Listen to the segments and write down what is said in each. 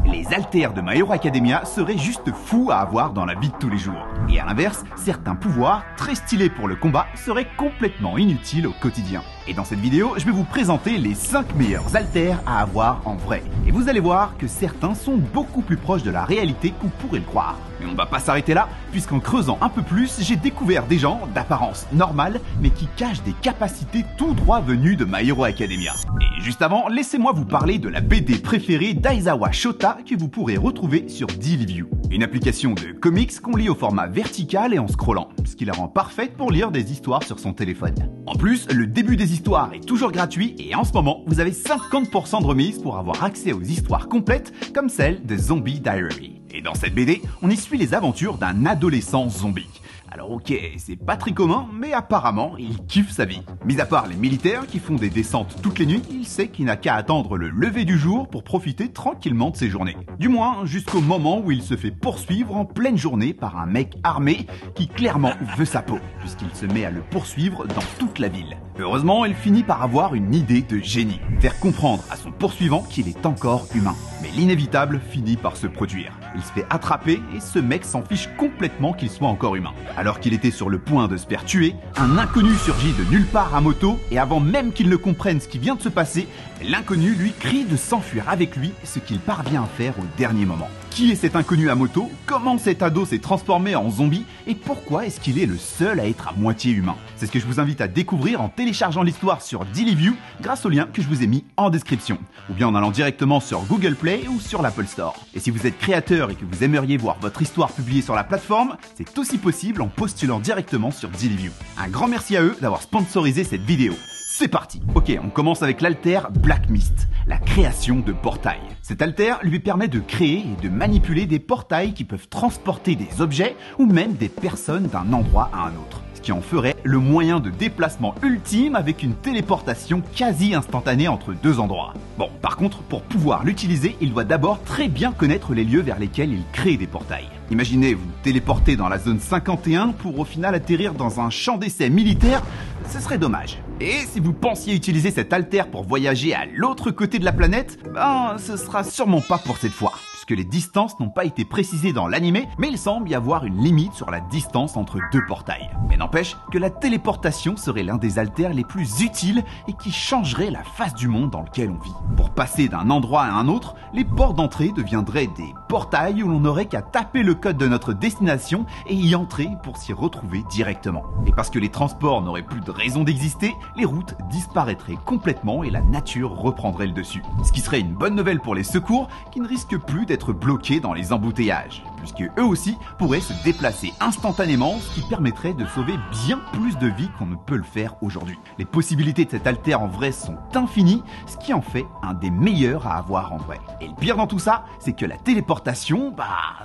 les haltères de My Hero Academia seraient juste fous à avoir dans la vie de tous les jours. Et à l'inverse, certains pouvoirs, très stylés pour le combat, seraient complètement inutiles au quotidien. Et dans cette vidéo, je vais vous présenter les 5 meilleurs haltères à avoir en vrai. Et vous allez voir que certains sont beaucoup plus proches de la réalité qu'on pourrait le croire. Mais on ne va pas s'arrêter là, puisqu'en creusant un peu plus, j'ai découvert des gens d'apparence normale, mais qui cachent des capacités tout droit venues de My Hero Academia. Et juste avant, laissez-moi vous parler de la BD préférée d'Aizawa Shota que vous pourrez retrouver sur Dailyview. Une application de comics qu'on lit au format vertical et en scrollant, ce qui la rend parfaite pour lire des histoires sur son téléphone. En plus, le début des histoires est toujours gratuit et en ce moment, vous avez 50% de remise pour avoir accès aux histoires complètes comme celle de Zombie Diary. Et dans cette BD, on y suit les aventures d'un adolescent zombie. Alors ok, c'est pas très commun, mais apparemment, il kiffe sa vie. Mis à part les militaires qui font des descentes toutes les nuits, il sait qu'il n'a qu'à attendre le lever du jour pour profiter tranquillement de ses journées. Du moins, jusqu'au moment où il se fait poursuivre en pleine journée par un mec armé qui clairement veut sa peau, puisqu'il se met à le poursuivre dans toute la ville. Heureusement, il finit par avoir une idée de génie, faire comprendre à son poursuivant qu'il est encore humain. Mais l'inévitable finit par se produire. Il se fait attraper et ce mec s'en fiche complètement qu'il soit encore humain. Alors qu'il était sur le point de se faire tuer, un inconnu surgit de nulle part à moto et avant même qu'il ne comprenne ce qui vient de se passer, l'inconnu lui crie de s'enfuir avec lui, ce qu'il parvient à faire au dernier moment. Qui est cet inconnu à moto? Comment cet ado s'est transformé en zombie? Et pourquoi est-ce qu'il est le seul à être à moitié humain? C'est ce que je vous invite à découvrir en téléchargeant l'histoire sur Dailyview grâce au lien que je vous ai mis en description, ou bien en allant directement sur Google Play ou sur l'Apple Store. Et si vous êtes créateur et que vous aimeriez voir votre histoire publiée sur la plateforme, c'est aussi possible en postulant directement sur Dailyview. Un grand merci à eux d'avoir sponsorisé cette vidéo. C'est parti. Ok, on commence avec l'alter Black Mist, la création de portails. Cet alter lui permet de créer et de manipuler des portails qui peuvent transporter des objets ou même des personnes d'un endroit à un autre. Ce qui en ferait le moyen de déplacement ultime avec une téléportation quasi instantanée entre deux endroits. Bon, par contre, pour pouvoir l'utiliser, il doit d'abord très bien connaître les lieux vers lesquels il crée des portails. Imaginez vous téléporter dans la zone 51 pour au final atterrir dans un champ d'essai militaire, ce serait dommage. Et si vous pensiez utiliser cet alter pour voyager à l'autre côté de la planète, ben ce sera sûrement pas pour cette fois, puisque les distances n'ont pas été précisées dans l'animé, mais il semble y avoir une limite sur la distance entre deux portails. Mais n'empêche que la téléportation serait l'un des alters les plus utiles et qui changerait la face du monde dans lequel on vit. Pour passer d'un endroit à un autre, les ports d'entrée deviendraient des portails où l'on n'aurait qu'à taper le code de notre destination et y entrer pour s'y retrouver directement. Et parce que les transports n'auraient plus de raison d'exister, les routes disparaîtraient complètement et la nature reprendrait le dessus. Ce qui serait une bonne nouvelle pour les secours qui ne risquent plus d'être bloqués dans les embouteillages, puisque eux aussi pourraient se déplacer instantanément, ce qui permettrait de sauver bien plus de vies qu'on ne peut le faire aujourd'hui. Les possibilités de cet alter en vrai sont infinies, ce qui en fait un des meilleurs à avoir en vrai. Et le pire dans tout ça, c'est que la téléportation,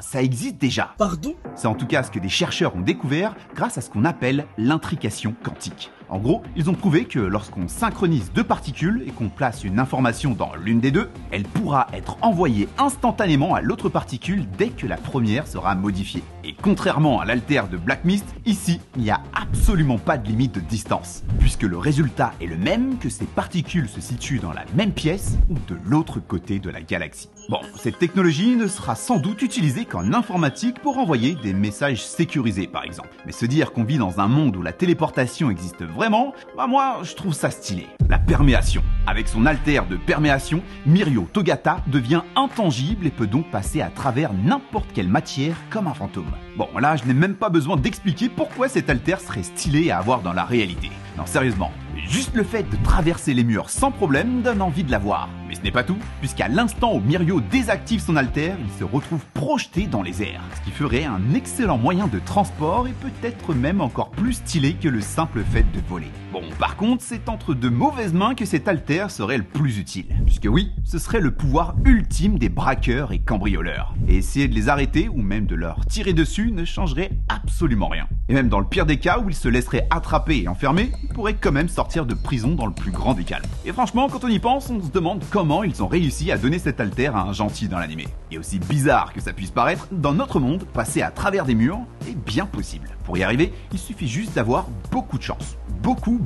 ça existe déjà. Pardon? C'est en tout cas ce que des chercheurs ont découvert grâce à ce qu'on appelle l'intrication quantique. En gros, ils ont prouvé que lorsqu'on synchronise deux particules et qu'on place une information dans l'une des deux, elle pourra être envoyée instantanément à l'autre particule dès que la première sera modifiée. Et contrairement à l'alter de Black Mist, ici, il n'y a absolument pas de limite de distance, puisque le résultat est le même que ces particules se situent dans la même pièce ou de l'autre côté de la galaxie. Bon, cette technologie ne sera sans doute utilisée qu'en informatique pour envoyer des messages sécurisés par exemple. Mais se dire qu'on vit dans un monde où la téléportation existe vraiment, moi je trouve ça stylé. La perméation. Avec son alter de perméation, Mirio Togata devient intangible et peut donc passer à travers n'importe quelle matière comme un fantôme. Bon, là je n'ai même pas besoin d'expliquer pourquoi cet alter serait stylé à avoir dans la réalité. Non, sérieusement, juste le fait de traverser les murs sans problème donne envie de l'avoir. Mais ce n'est pas tout, puisqu'à l'instant où Mirio désactive son alter, il se retrouve projeté dans les airs, ce qui ferait un excellent moyen de transport et peut-être même encore plus stylé que le simple fait de voler. Bon, par contre, c'est entre de mauvaises mains que cet alter serait le plus utile, puisque oui, ce serait le pouvoir ultime des braqueurs et cambrioleurs. Et essayer de les arrêter ou même de leur tirer dessus ne changerait absolument rien. Et même dans le pire des cas où ils se laisseraient attraper et enfermer, ils pourraient quand même sortir de prison dans le plus grand des calmes. Et franchement, quand on y pense, on se demande comment ils ont réussi à donner cet alter à un gentil dans l'animé. Et aussi bizarre que ça puisse paraître, dans notre monde, passer à travers des murs est bien possible. Pour y arriver, il suffit juste d'avoir beaucoup de chance. Beaucoup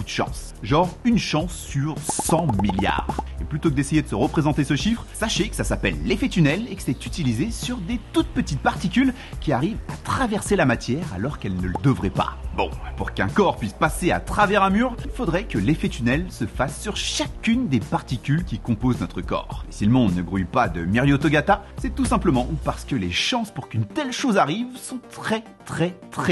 de chance. Genre une chance sur 100 milliards. Et plutôt que d'essayer de se représenter ce chiffre, sachez que ça s'appelle l'effet tunnel et que c'est utilisé sur des toutes petites particules qui arrivent à traverser la matière alors qu'elles ne le devraient pas. Bon, pour qu'un corps puisse passer à travers un mur, il faudrait que l'effet tunnel se fasse sur chacune des particules qui composent notre corps. Et si le monde ne grouille pas de Myriotogata, c'est tout simplement parce que les chances pour qu'une telle chose arrive sont très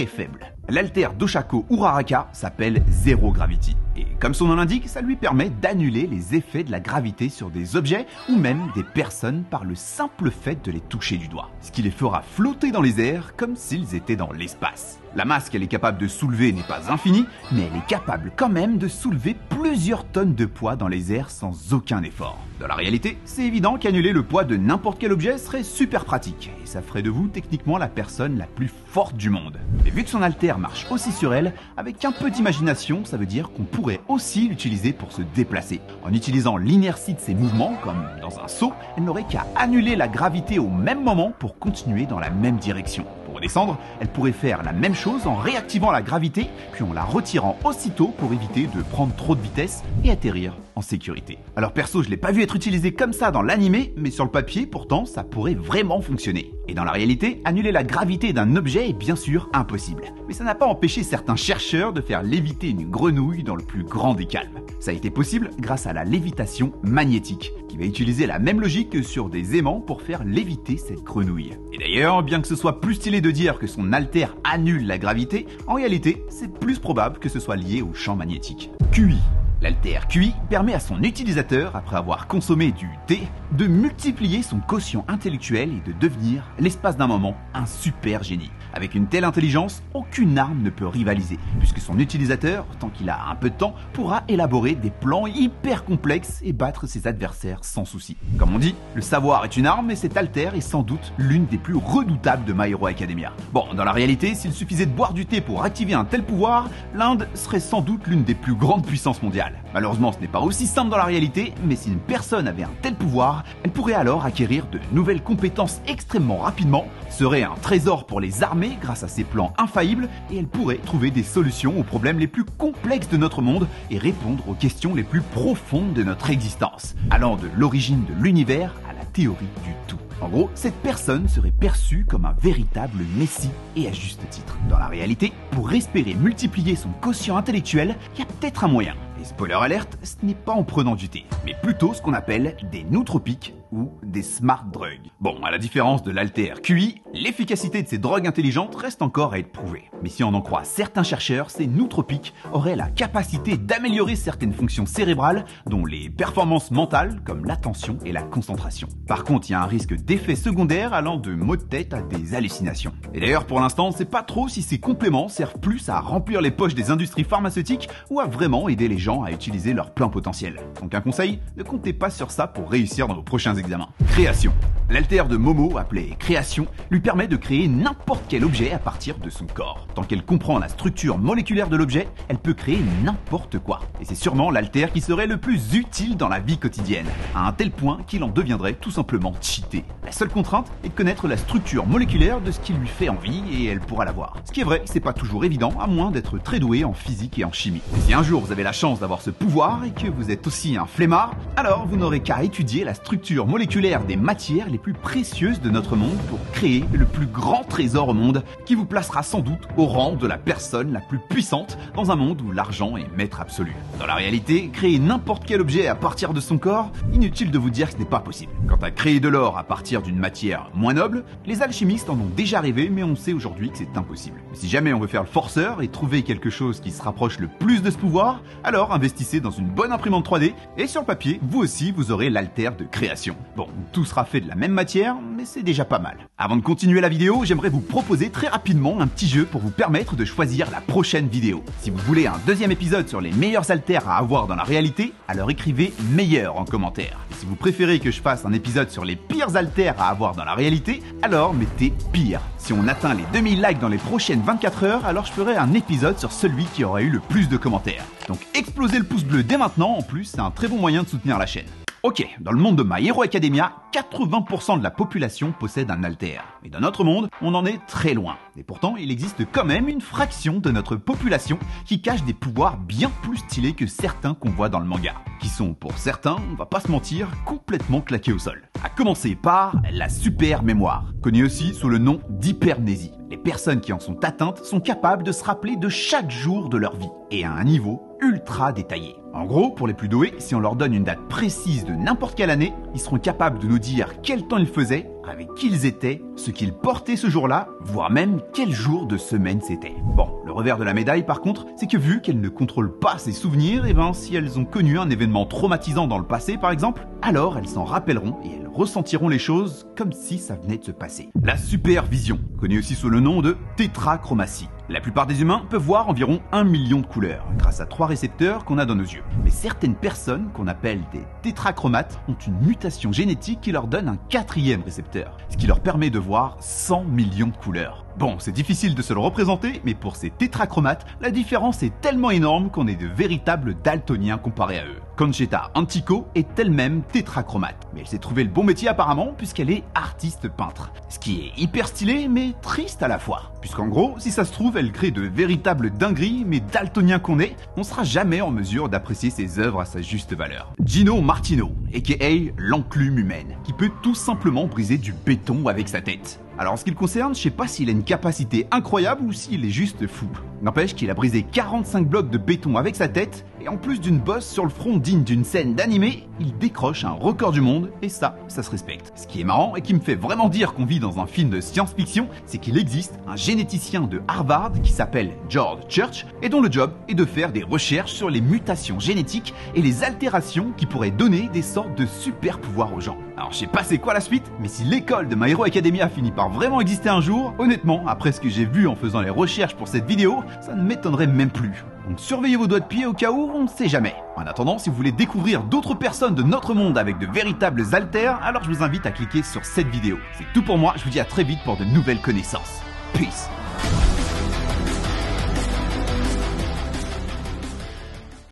faibles. L'altère d'Oshako Uraraka s'appelle Zero Gravity. Et comme son nom l'indique, ça lui permet d'annuler les effets de la gravité sur des objets ou même des personnes par le simple fait de les toucher du doigt. Ce qui les fera flotter dans les airs comme s'ils étaient dans l'espace. La masse qu'elle est capable de soulever n'est pas infinie, mais elle est capable quand même de soulever plusieurs tonnes de poids dans les airs sans aucun effort. Dans la réalité, c'est évident qu'annuler le poids de n'importe quel objet serait super pratique, et ça ferait de vous techniquement la personne la plus forte du monde. Mais vu que son haltère marche aussi sur elle, avec un peu d'imagination, ça veut dire qu'on pourrait aussi l'utiliser pour se déplacer. En utilisant l'inertie de ses mouvements, comme dans un saut, elle n'aurait qu'à annuler la gravité au même moment pour continuer dans la même direction. Pour descendre, elle pourrait faire la même chose en réactivant la gravité, puis en la retirant aussitôt pour éviter de prendre trop de vitesse et atterrir en sécurité. Alors perso, je l'ai pas vu être utilisé comme ça dans l'animé, mais sur le papier, pourtant, ça pourrait vraiment fonctionner. Et dans la réalité, annuler la gravité d'un objet est bien sûr impossible. Mais ça n'a pas empêché certains chercheurs de faire léviter une grenouille dans le plus grand des calmes. Ça a été possible grâce à la lévitation magnétique, qui va utiliser la même logique que sur des aimants pour faire léviter cette grenouille. Et d'ailleurs, bien que ce soit plus stylé de dire que son haltère annule la gravité, en réalité, c'est plus probable que ce soit lié au champ magnétique. QI. L'haltère QI permet à son utilisateur, après avoir consommé du thé, de multiplier son quotient intellectuel et de devenir, l'espace d'un moment, un super génie. Avec une telle intelligence, aucune arme ne peut rivaliser, puisque son utilisateur, tant qu'il a un peu de temps, pourra élaborer des plans hyper complexes et battre ses adversaires sans souci. Comme on dit, le savoir est une arme et cet haltère est sans doute l'une des plus redoutables de My Hero Academia. Bon, dans la réalité, s'il suffisait de boire du thé pour activer un tel pouvoir, l'Inde serait sans doute l'une des plus grandes puissances mondiales. Malheureusement, ce n'est pas aussi simple dans la réalité, mais si une personne avait un tel pouvoir, elle pourrait alors acquérir de nouvelles compétences extrêmement rapidement, serait un trésor pour les armées grâce à ses plans infaillibles, et elle pourrait trouver des solutions aux problèmes les plus complexes de notre monde et répondre aux questions les plus profondes de notre existence, allant de l'origine de l'univers à la théorie du tout. En gros, cette personne serait perçue comme un véritable messie, et à juste titre. Dans la réalité, pour espérer multiplier son quotient intellectuel, il y a peut-être un moyen. Et spoiler alerte, ce n'est pas en prenant du thé, mais plutôt ce qu'on appelle des nootropiques ou des smart drugs. Bon, à la différence de l'haltère QI, l'efficacité de ces drogues intelligentes reste encore à être prouvée. Mais si on en croit certains chercheurs, ces nootropiques auraient la capacité d'améliorer certaines fonctions cérébrales, dont les performances mentales comme l'attention et la concentration. Par contre, il y a un risque d'effets secondaires allant de maux de tête à des hallucinations. Et d'ailleurs, pour l'instant, on ne sait pas trop si ces compléments servent plus à remplir les poches des industries pharmaceutiques ou à vraiment aider les gens à utiliser leur plein potentiel. Donc un conseil, ne comptez pas sur ça pour réussir dans vos prochains examens. Création. L'haltère de Momo, appelée Création, lui permet de créer n'importe quel objet à partir de son corps. Tant qu'elle comprend la structure moléculaire de l'objet, elle peut créer n'importe quoi. Et c'est sûrement l'haltère qui serait le plus utile dans la vie quotidienne, à un tel point qu'il en deviendrait tout simplement cheaté. La seule contrainte est de connaître la structure moléculaire de ce qui lui fait envie et elle pourra l'avoir. Ce qui est vrai, c'est pas toujours évident, à moins d'être très doué en physique et en chimie. Et si un jour vous avez la chance d'avoir ce pouvoir et que vous êtes aussi un flemmard, alors vous n'aurez qu'à étudier la structure moléculaire des matières les plus précieuses de notre monde pour créer le plus grand trésor au monde qui vous placera sans doute au rang de la personne la plus puissante dans un monde où l'argent est maître absolu. Dans la réalité, créer n'importe quel objet à partir de son corps, inutile de vous dire que ce n'est pas possible. Quant à créer de l'or à partir d'une matière moins noble, les alchimistes en ont déjà rêvé, mais on sait aujourd'hui que c'est impossible. Mais si jamais on veut faire le forceur et trouver quelque chose qui se rapproche le plus de ce pouvoir, alors investissez dans une bonne imprimante 3D et sur le papier, vous aussi, vous aurez l'haltère de création. Bon, tout sera fait de la même matière, mais c'est déjà pas mal. Avant de continuer la vidéo, j'aimerais vous proposer très rapidement un petit jeu pour vous permettre de choisir la prochaine vidéo. Si vous voulez un deuxième épisode sur les meilleurs haltères à avoir dans la réalité, alors écrivez meilleur en commentaire. Et si vous préférez que je fasse un épisode sur les pires haltères à avoir dans la réalité, alors mettez pire. Si on atteint les 2000 likes dans les prochaines 24 heures, alors je ferai un épisode sur celui qui aura eu le plus de commentaires. Donc explosez le pouce bleu dès maintenant, en plus c'est un très bon moyen de soutenir la chaîne. Ok, dans le monde de My Hero Academia, 80% de la population possède un haltère. Mais dans notre monde, on en est très loin. Et pourtant, il existe quand même une fraction de notre population qui cache des pouvoirs bien plus stylés que certains qu'on voit dans le manga. Qui sont, pour certains, on va pas se mentir, complètement claqués au sol. À commencer par la super mémoire, connue aussi sous le nom d'hypermnésie. Les personnes qui en sont atteintes sont capables de se rappeler de chaque jour de leur vie, et à un niveau ultra détaillé. En gros, pour les plus doués, si on leur donne une date précise de n'importe quelle année, ils seront capables de nous dire quel temps ils faisaient, avec qui ils étaient, ce qu'ils portaient ce jour-là, voire même quel jour de semaine c'était. Bon, le revers de la médaille par contre, c'est que vu qu'elles ne contrôlent pas ces souvenirs, et si elles ont connu un événement traumatisant dans le passé par exemple, alors elles s'en rappelleront et elles ressentiront les choses comme si ça venait de se passer. La supervision, connue aussi sous le nom de tétrachromatie. La plupart des humains peuvent voir environ 1 million de couleurs, grâce à 3 récepteurs qu'on a dans nos yeux. Mais certaines personnes, qu'on appelle des tétrachromates, ont une mutation génétique qui leur donne un 4e récepteur, ce qui leur permet de voir 100 millions de couleurs. Bon, c'est difficile de se le représenter, mais pour ces tétrachromates, la différence est tellement énorme qu'on est de véritables daltoniens comparés à eux. Conchetta Antico est elle-même tétrachromate, mais elle s'est trouvé le bon métier apparemment puisqu'elle est artiste peintre. Ce qui est hyper stylé mais triste à la fois. Puisqu'en gros, si ça se trouve, elle crée de véritables dingueries, mais daltoniens qu'on est, on sera jamais en mesure d'apprécier ses œuvres à sa juste valeur. Gino Martino, aka l'enclume humaine, qui peut tout simplement briser du béton avec sa tête. Alors en ce qui le concerne, je sais pas s'il a une capacité incroyable ou s'il est juste fou. N'empêche qu'il a brisé 45 blocs de béton avec sa tête, et en plus d'une bosse sur le front digne d'une scène d'animé, il décroche un record du monde, et ça se respecte. Ce qui est marrant et qui me fait vraiment dire qu'on vit dans un film de science-fiction, c'est qu'il existe un généticien de Harvard qui s'appelle George Church, et dont le job est de faire des recherches sur les mutations génétiques et les altérations qui pourraient donner des sortes de super pouvoirs aux gens. Alors je sais pas c'est quoi la suite, mais si l'école de My Hero Academia finit par vraiment exister un jour, honnêtement, après ce que j'ai vu en faisant les recherches pour cette vidéo, ça ne m'étonnerait même plus. Donc surveillez vos doigts de pied au cas où, on ne sait jamais. En attendant, si vous voulez découvrir d'autres personnes de notre monde avec de véritables haltères, alors je vous invite à cliquer sur cette vidéo. C'est tout pour moi, je vous dis à très vite pour de nouvelles connaissances. Peace.